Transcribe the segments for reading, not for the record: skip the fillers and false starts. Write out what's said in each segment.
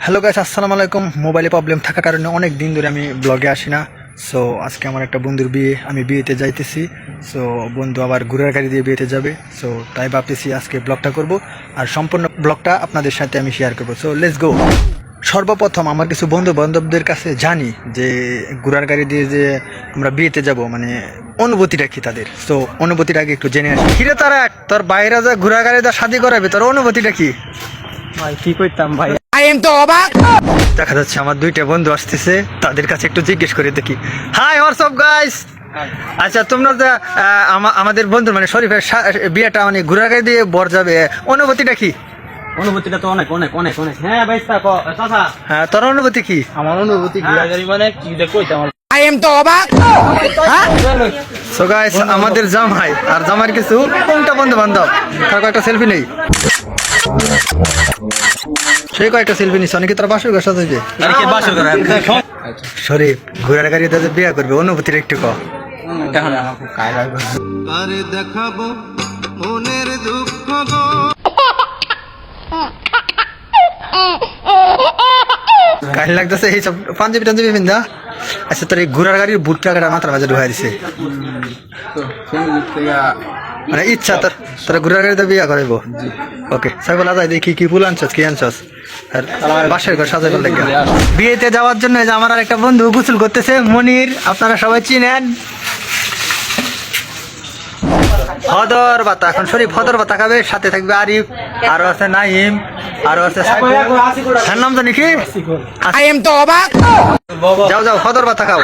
Hello guys, আসসালামু আলাইকুম। মোবাইলে প্রবলেম থাকার কারণে অনেক দিন ধরে আমি ব্লগে আসি না। সো আজকে আমার একটা বন্ধুর বিয়ে, আমি বিয়েতে যাইতেছি। সো বন্ধু আবার ঘোড়ার গাড়ি দিয়ে বিয়েতে যাবে। সো তাই ভাবতেছি আজকে ব্লগটা করব, আর সম্পূর্ণ ব্লগটা আপনাদের সাথে আমি শেয়ার করব। So let's go. সর্বপ্রথম আমার কিছু বন্ধু বান্ধবদের কাছে জানি যে ঘোড়ার গাড়ি দিয়ে যে আমরা বিয়েতে যাব, মানে অনুভূতিটা কি তাদের। সো অনুভূতিটা আগে একটু জেনে আসি। কিরে তারা, তোর বাইরে যা ঘোড়ার গাড়ি দিয়ে শাদি করাবে, তোর অনুভূতিটা কি? ভাই কি করতাম ভাই, দেখা যাচ্ছে আমার দুইটা বন্ধু আসতেছে, তাদের কাছে একটু জিজ্ঞেস করে দেখি। Hi, WhatsApp guys. আচ্ছা, তোমরা যে আমাদের বন্ধু মানে শরীফের বিয়েটা মানে ঘোড়া গাড়ি দিয়ে বর যাবে, অনুভূতিটা কি? অনুভূতিটা তো অনেক অনেক অনেক অনেক। হ্যাঁ ভাই চাচা, হ্যাঁ, তোর অনুভূতি কি? আমার অনুভূতি ঘোড়া গাড়ি মানে কি কইতাম। সো গাইস, আমাদের জামাই আর জামাইয়ের কিছু কোনটা বন্ধু বান্ধব, তার কয়েকটা সেলফি নেই। সেই কয়েকটা সেলফি নিচ্ছে, অনেকে তার বাসর ঘর সাজাইবে। শরীফ ঘোড়ার গাড়িতে বিয়ে করবে, অনুভূতিটা একটু কম। দেখাবো মনের দুঃখ গো। কাহিনী লাগতেছে এই সব পাঞ্জাবি টাঞ্জাবি পিন্ধা। আচ্ছা, তোর এই ঘোড়ার গাড়ির বুট টাকাটা মাথার মাঝে ঢুকাই দিছে, মানে ইচ্ছা তোর তোরা ঘোড়ার গাড়িতে বিয়ে করাইবো। ওকে, সাইবল আজাই দেখি কি ফুল আনছস, কি আনছস। আর বাসের ঘর সাজাইবার লাগে বিয়েতে যাওয়ার জন্য যে আমার আর একটা বন্ধু গোসল করতেছে, মনির, আপনারা সবাই চিনেন। ফদর বাতা, এখন শরীফ ফদর বাতা খাবে, সাথে থাকবে আরিফ, আরো আছে নাইম, আরো আছে সাইফুল, নাম জানি কি? আই এম তো অবাক। যাও যাও, ফদর বাতা খাও।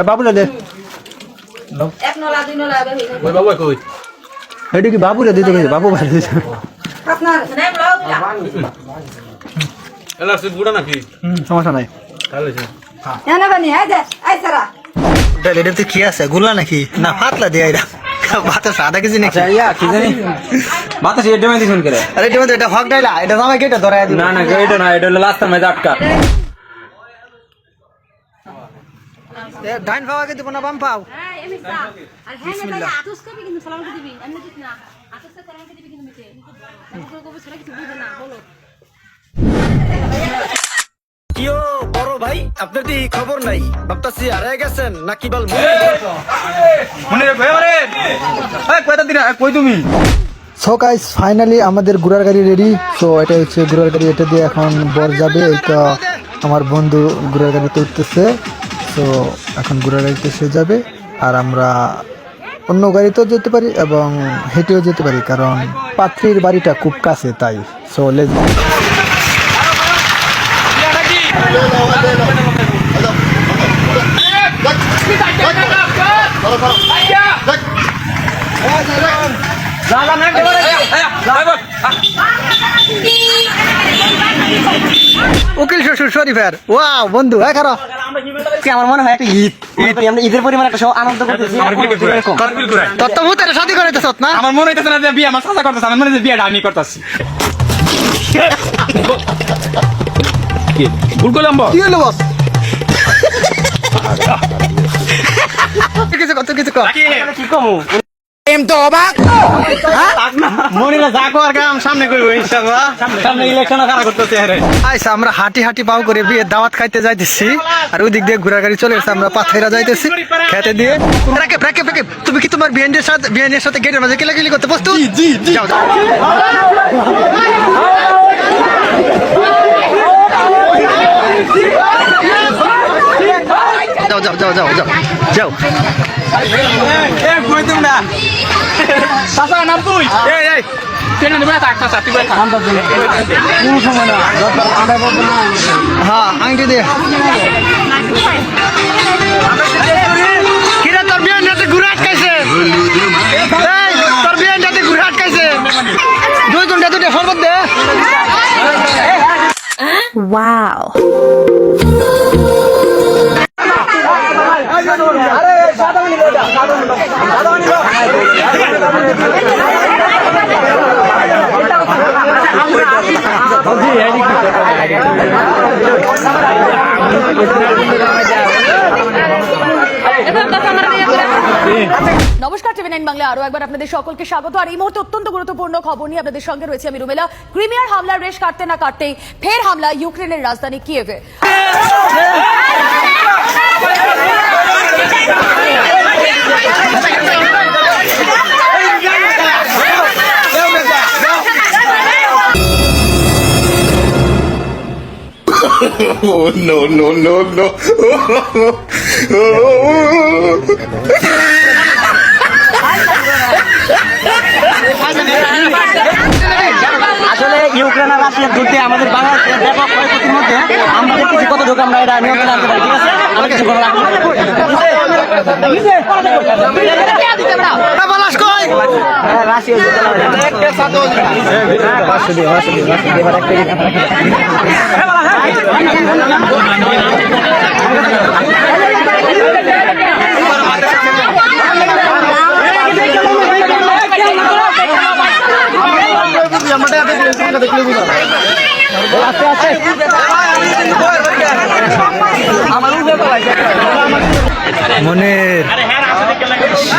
বাবুরা দে, এটা কি বাবুরা দিতে গেছে? বাবু ভাই দিতে সমস্যা নাই। এটাতে কি আছে, গুলা নাকি না পাতলা দিয়ে? এটা বাতাস আধা কেজি নাকি? কি জানি বাতাস এটা মাই দিছুন করে। আরে এটা হক ডাইলা, এটা জামাই কেটে ধরে দিই। না না এটা না, এটা হলো লাস্ট টাইমে আটকা। ডাইন পাওয়া দিব না বাম পাও? কিও বড় ভাই, আপনার কি খবর নাই? ভাবতাছি হারিয়ে গেছেন নাকি বল সো গাইস, ফাইনালি আমাদের ঘোড়ার গাড়ি রেডি। সো এটা হচ্ছে ঘোড়ার গাড়ি, এটা দিয়ে এখন বর যাবে। এইটা আমার বন্ধু ঘোড়ার গাড়িতে উঠতেছে। সো এখন ঘোড়ার গাড়িতে সে যাবে, আর আমরা অন্য গাড়িতেও যেতে পারি এবং হেঁটেও যেতে পারি, কারণ পাত্রীর বাড়িটা খুব কাছে, তাই। So let's go. উকিল শ্বশুর শরীফের ওয়াও বন্ধু, খারাপ আমার মনে হয় একটা ঈদ ঈদের পরিমাণ একটা আনন্দ করতেছি। তোর তো ভূতের শাদি করাইতেছ না? আমার মনে হইতেছে না যে বিয়ে আমার সাজা করতেছে, আমার মনে হচ্ছে বিয়েটা আমি করতেছি। ভুল করলাম কি হলো বস? কিছু কত কিছু কি কমু আমরা হাঁটি হাঁটি পাও করে বিয়ে দাওয়াত খাইতে যাইতেছি, আর ওই দিক দিয়ে ঘোড়া গাড়ি চলে গেছে, আমরা পাথাইরা যাইতেছি খেতে দিয়ে। তুমি কি তোমার বিয়ানের সাথে গেটের মাঝে কেলাকেলি করতে প্রস্তুত? যাও যাও যাও যাও যাও যাও যাও। হ্যাঁ, আংটি দিয়ে কিরা তোর বিয়ান যাতে ঘুরে আটকাইছে, তোর বিয়ান যাতে ঘুরে আটকাইছে। দুইটা শরবত দে। Wow. নমস্কার, টিভি9 বাংলা আরো একবার আপনাদের সকলকে স্বাগত। আর এই মুহূর্তে অত্যন্ত গুরুত্বপূর্ণ খবর নিয়ে আপনাদের সঙ্গে রয়েছে আমি রুমেলা। ক্রিমিয়ার হামলার রেশ কাটতে না কাটতেই ফের হামলা ইউক্রেনের রাজধানী কিয়েভে। Oh, no, no, no, no. আসলে ইউক্রেন আর রাশিয়ার যুদ্ধে আমাদের বাংলাদেশের ব্যাপক ক্ষয়ক্ষতির মধ্যে আমাদের কিছু কতটুকু আমরা এটা নিয়ন্ত্রণ আনতে পারি, ঠিক আছে? আমরা কিছু করা লাগবে রাশিয়া মনের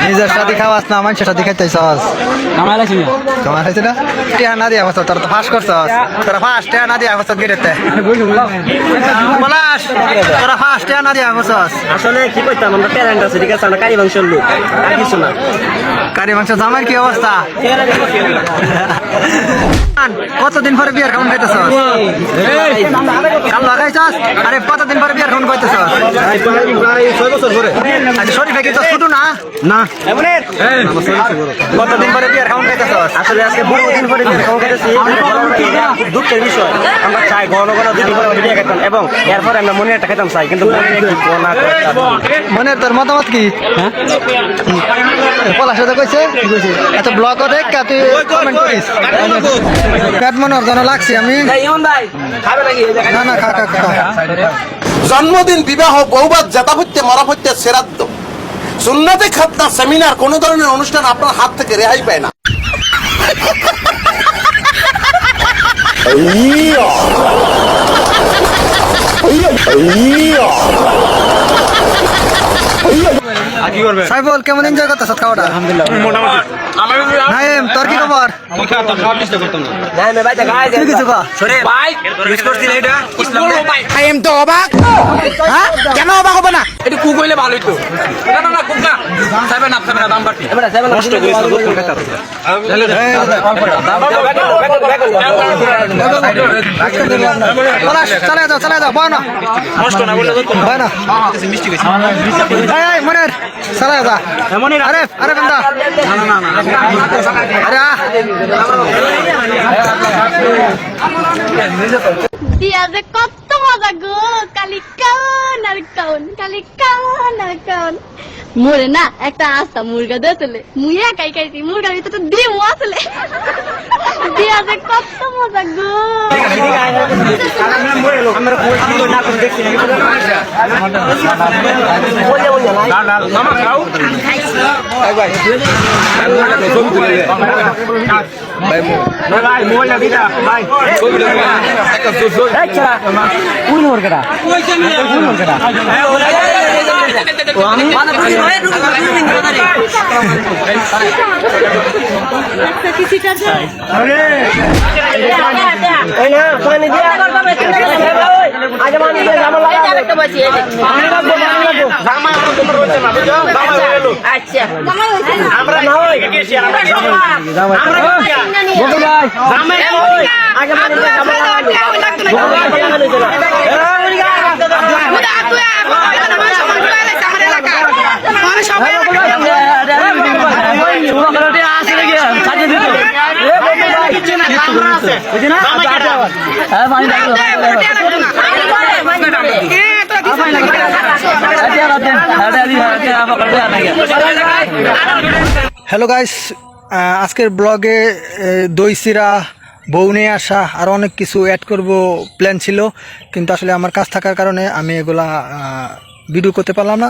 নিজের সাথে খাওয়াস না, মানুষের সাথে খাইতেছ তোমার হয়েছে না টিয়া না দিয়া বসত তোরা তো ফাঁস করছস, তোরা ফাঁস টিয়া না দিয়া বসত গেটেতে পলাশ, তোরা ফাঁস টিয়া না দিয়া বসস। আসলে কি করতাম, আমরা ট্যালেন্ট আছে, ঠিক আছে? আমরা কারি মাংসের লোক, আর কিছু না। কারি মাংস জামার কি অবস্থা? কতদিন পরে বিয়ার খাওয়ান খাইতেছস? কাল লাগাইছস? আরে কতদিন পরে বিয়ার খাওয়ান খাইতেছস? প্রায় 6 বছর ধরে। আচ্ছা শরীফে কি তো শুধু না না কতদিন পরে বিয়ার খাওয়ান খাইতেছস? আসলে আজকে বহুদিন পরে খাওয়া খেতেছি, দুঃখের বিষয়। আমরা চাই ঘন ঘন দুদিন পরে বিয়ে খেতাম এবং এরপরে আমরা মনে একটা খেতাম চাই, কিন্তু মনের তোর মতামত কি? পলাশ তো কইছে আচ্ছা ব্লগ দেখ তুই কমেন্ট করিস। পেট মনের জন্য লাগছি আমি। না না খা খা খা। জন্মদিন, বিবাহ, বৌবাদ, জাতাপত্য, মরাপত্য, শ্রাদ্ধ, সুন্নতে খাতনা, সেমিনার, কোন ধরনের অনুষ্ঠান আপনার হাত থেকে রেহাই পায় না। সাইবল কেমন এনজয় করতেছ খাওয়াটা? নাইম তোর কি খবর? তুই কিছু কর। হ্যাঁ? কেন অবাক হবে না? এটা কুক হইলে ভালোই তো। না না না কুক না। সাইবেন আপনার দাম বাড়তি। নষ্ট করে পলাশ চলে যাও বয় না নষ্ট না বললে তো বয় না মিষ্টি কইছি। এই মনের চলে যা আরে বন্ধা আরে দিয়া যে কত মজা গো, কালি কান আর কাউন, কালি কান আর কাউন। মোরে না একটা আস্তা মুরগা দিয়েছিলে, মুই একাই খাইছি, মুরগার ভিতরে তো ডিম আসলে। দিয়া যে কত মজা গো। হ্যালো গাইস, আজকের ব্লগে দই চিরা, বউ নিয়ে আসা আর অনেক কিছু অ্যাড করব প্ল্যান ছিল, কিন্তু আসলে আমার কাজ থাকার কারণে আমি এগুলা ভিডিও করতে পারলাম না।